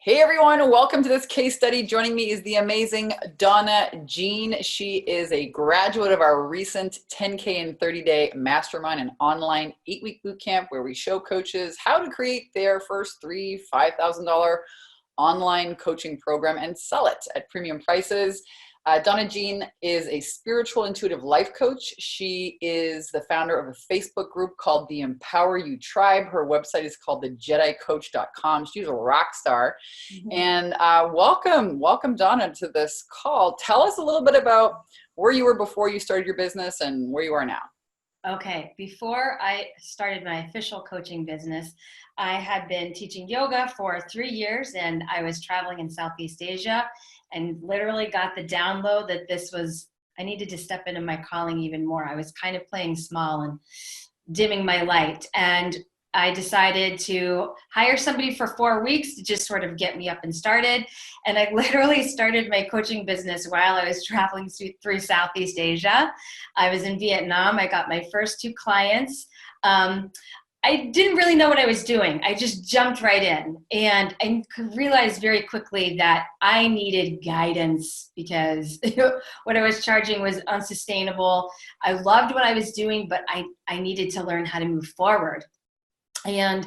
Hey everyone, welcome to this case study. Joining me is the amazing Donna Jean. She is a graduate of our recent 10K and 30-day mastermind and online 8-week bootcamp where we show coaches how to create their first $5,000 online coaching program and sell it at premium prices. Donna Jean is a spiritual intuitive life coach. She is the founder of a Facebook group called the Empower You Tribe. Her website is called thejedicoach.com. She's a rock star. And welcome Donna to this call. Tell us a little bit about where you were before you started your business and where you are now. Okay, before I started my official coaching business, I had been teaching yoga for 3 years and I was traveling in Southeast Asia and literally got the download that I needed to step into my calling even more. I was kind of playing small and dimming my light. And I decided to hire somebody for 4 weeks to just sort of get me up and started. And I literally started my coaching business while I was traveling through Southeast Asia. I was in Vietnam. I got my first 2 clients. I didn't really know what I was doing. I just jumped right in. And I realized very quickly that I needed guidance because what I was charging was unsustainable. I loved what I was doing, but I needed to learn how to move forward. And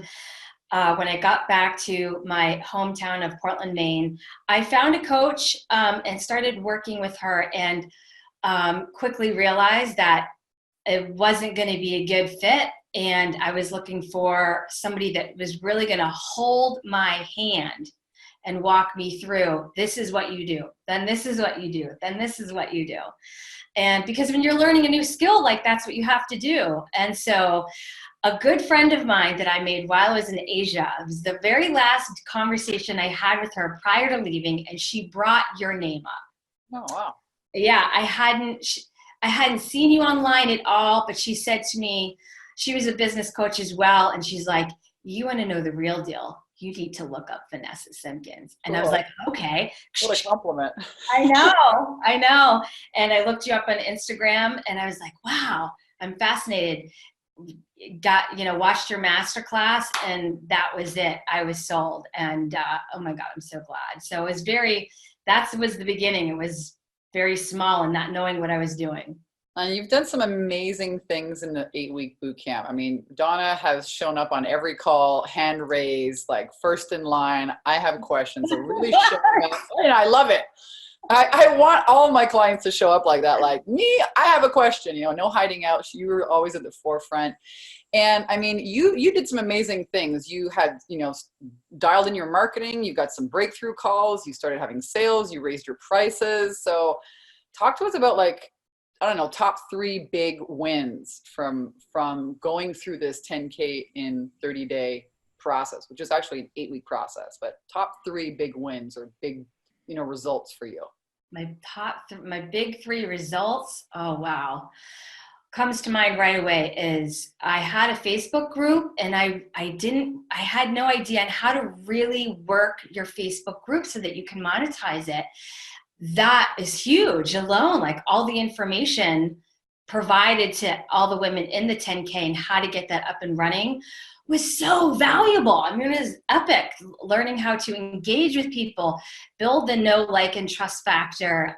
when I got back to my hometown of Portland, Maine, I found a coach and started working with her and quickly realized that it wasn't going to be a good fit. And I was looking for somebody that was really going to hold my hand and walk me through, this is what you do, then this is what you do, then this is what you do. And because when you're learning a new skill, like that's what you have to do. And so a good friend of mine that I made while I was in Asia, it was the very last conversation I had with her prior to leaving, and she brought your name up. Oh, wow. Yeah, I hadn't seen you online at all, but she said to me, she was a business coach as well, and she's like, you want to know the real deal? You need to look up Vanessa Simpkins. And I was like, okay. What a compliment. I know. And I looked you up on Instagram, and I was like, wow, I'm fascinated. Watched your masterclass, and that was it. I was sold. And oh my God, I'm so glad. So that was the beginning. It was very small and not knowing what I was doing. And you've done some amazing things in the 8-week boot camp. I mean, Donna has shown up on every call, hand raised, like first in line. I have questions. So really showing up. And I love it. I want all my clients to show up like that. Like me, I have a question, no hiding out. You were always at the forefront. And I mean, you did some amazing things. You had, dialed in your marketing. You got some breakthrough calls. You started having sales. You raised your prices. So talk to us about top 3 big wins from going through this 10K in 30-day process, which is actually an 8-week process, but top 3 big wins or big, results for you. My big 3 results. Oh, wow. Comes to mind right away is I had a Facebook group, and I had no idea on how to really work your Facebook group so that you can monetize it. That is huge alone, like all the information provided to all the women in the 10K and how to get that up and running was so valuable. I mean, it was epic, learning how to engage with people, build the know, like, and trust factor.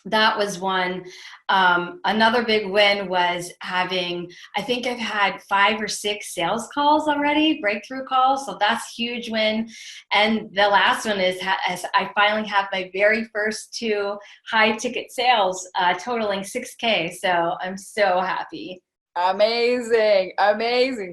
That was one. Another big win was I think I've had 5 or 6 sales calls already, breakthrough calls. So that's a huge win. And the last one is as I finally have my very first 2 high ticket sales totaling 6K. So I'm so happy. Amazing.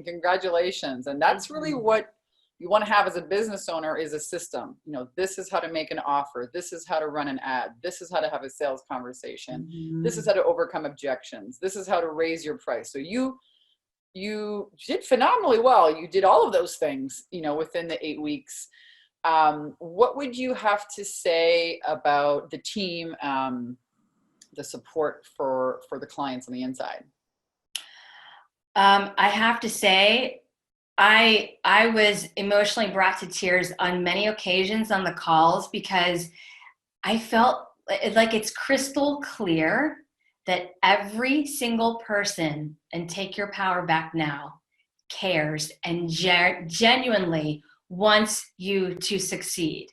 Congratulations. And that's really what you want to have as a business owner is a system. This is how to make an offer. This is how to run an ad. This is how to have a sales conversation. Mm-hmm. This is how to overcome objections. This is how to raise your price. So you did phenomenally well. You did all of those things, within the 8 weeks. What would you have to say about the team, the support for the clients on the inside? I have to say, I was emotionally brought to tears on many occasions on the calls because I felt like it's crystal clear that every single person, and Take Your Power Back Now, cares and genuinely wants you to succeed.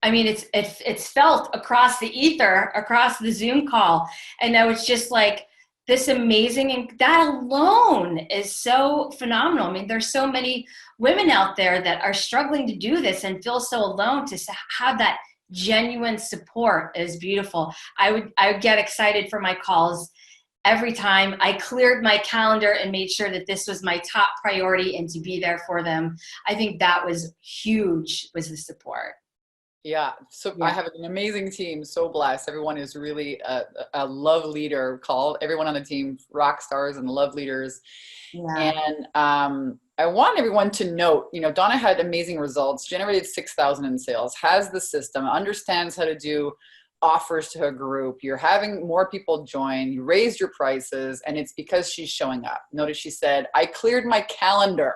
I mean, it's felt across the ether, across the Zoom call. And now it's just like this amazing, and that alone is so phenomenal. I mean, there's so many women out there that are struggling to do this and feel so alone. To have that genuine support is beautiful. I would get excited for my calls every time. I cleared my calendar and made sure that this was my top priority and to be there for them. I think that was huge, was the support. Yeah. So Yeah. I have an amazing team. So blessed. Everyone is really a love leader. Call everyone on the team rock stars and love leaders. Yeah. And I want everyone to note, Donna had amazing results, generated 6,000 in sales, has the system, understands how to do offers to her group. You're having more people join. You raised your prices, and it's because she's showing up. Notice she said, I cleared my calendar,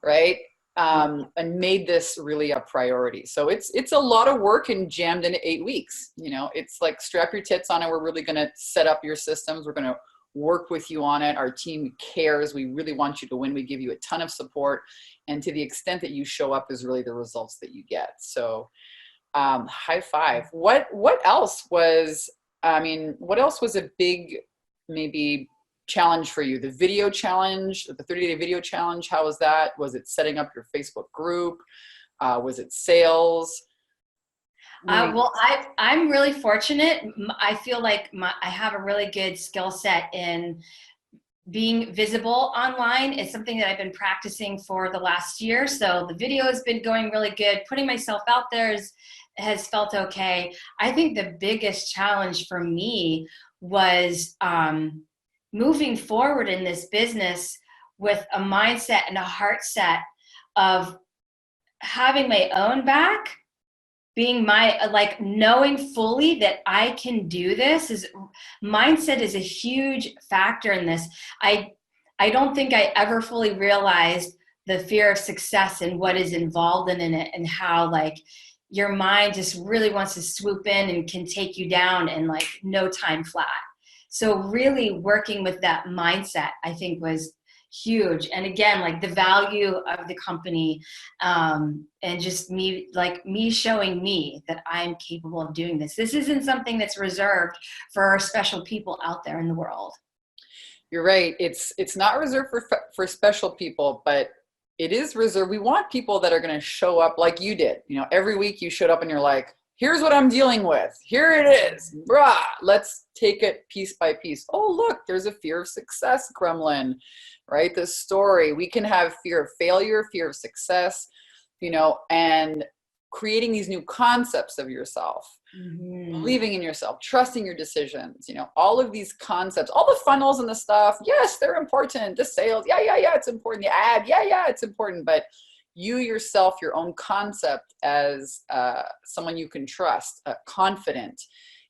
right? And made this really a priority. So it's a lot of work and jammed into 8 weeks. It's like strap your tits on it. We're really going to set up your systems. We're going to work with you on it. Our team cares. We really want you to win. We give you a ton of support. And to the extent that you show up is really the results that you get. So high five. What else was a big, maybe challenge for you? The video challenge, the 30-day video challenge, how was that? Was it setting up your Facebook group? Was it sales? Well, I'm really fortunate. I feel like I have a really good skill set in being visible online. It's something that I've been practicing for the last year. So the video has been going really good. Putting myself out there has felt okay. I think the biggest challenge for me was moving forward in this business with a mindset and a heart set of having my own back, being knowing fully that I can do this. Mindset is a huge factor in this. I don't think I ever fully realized the fear of success and what is involved in it, and how your mind just really wants to swoop in and can take you down in no time flat. So really working with that mindset, I think, was huge. And again, the value of the company, and just me showing me that I'm capable of doing this. This isn't something that's reserved for special people out there in the world. You're right. It's not reserved for special people, but it is reserved. We want people that are going to show up like you did. Every week you showed up and you're like, here's what I'm dealing with. Here it is. Brah, let's take it piece by piece. Oh, look, there's a fear of success gremlin, right? The story. We can have fear of failure, fear of success, and creating these new concepts of yourself, believing in yourself, trusting your decisions, all of these concepts, all the funnels and the stuff. Yes, they're important. The sales. Yeah, it's important. The ad. Yeah, it's important. But you yourself, your own concept as someone you can trust, confident,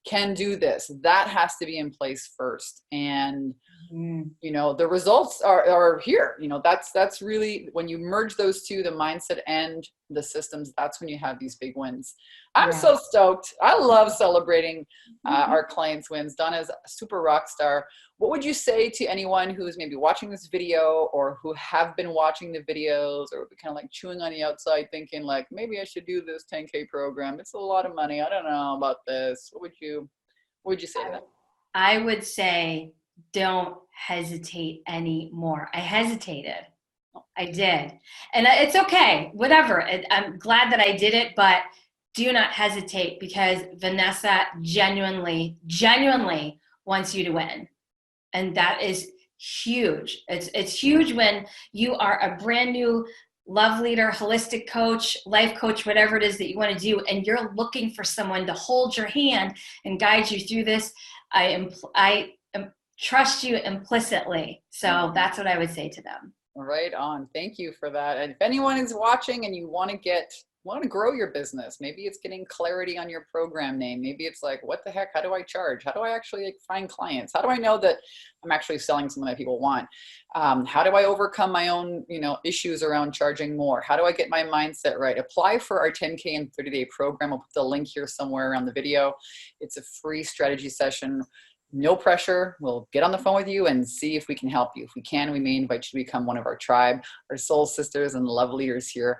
can do this. That has to be in place first. And, the results are here. That's really, when you merge those two, the mindset and the systems, that's when you have these big wins. I'm so stoked. I love celebrating our clients' wins. Donna's a super rock star. What would you say to anyone who's maybe watching this video, or who have been watching the videos, or kind of chewing on the outside thinking maybe I should do this 10K program. It's a lot of money. I don't know about this. What would you say to them? I would say, don't hesitate anymore. I hesitated. I did. And it's okay, whatever. I'm glad that I did it, but do not hesitate, because Vanessa genuinely wants you to win. And that is huge. It's huge when you are a brand new love leader, holistic coach, life coach, whatever it is that you want to do, and you're looking for someone to hold your hand and guide you through this. I trust you implicitly. So that's what I would say to them. Right on. Thank you for that. And if anyone is watching and you want to grow your business, maybe it's getting clarity on your program name. Maybe it's what the heck? How do I charge? How do I actually find clients? How do I know that I'm actually selling something that people want? How do I overcome my own, issues around charging more? How do I get my mindset right? Apply for our 10K and 30-day program. I'll put the link here somewhere around the video. It's a free strategy session. No pressure. We'll get on the phone with you and see if we can help you. If we can, we may invite you to become one of our tribe, our soul sisters and love leaders here.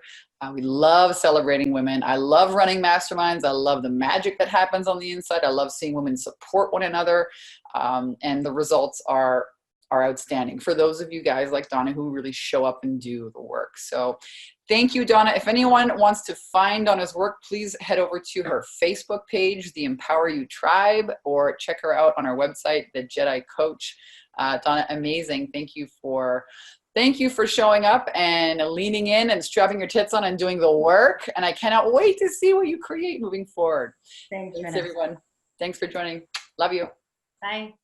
We love celebrating women. I love running masterminds. I love the magic that happens on the inside. I love seeing women support one another. And the results are outstanding for those of you guys like Donna who really show up and do the work. So thank you, Donna. If anyone wants to find Donna's work, please head over to her Facebook page, the Empower You Tribe, or check her out on our website, The Jedi Coach. Donna, amazing. Thank you for showing up and leaning in and strapping your tits on and doing the work. And I cannot wait to see what you create moving forward. Thanks Everyone. Thanks for joining. Love you. Bye.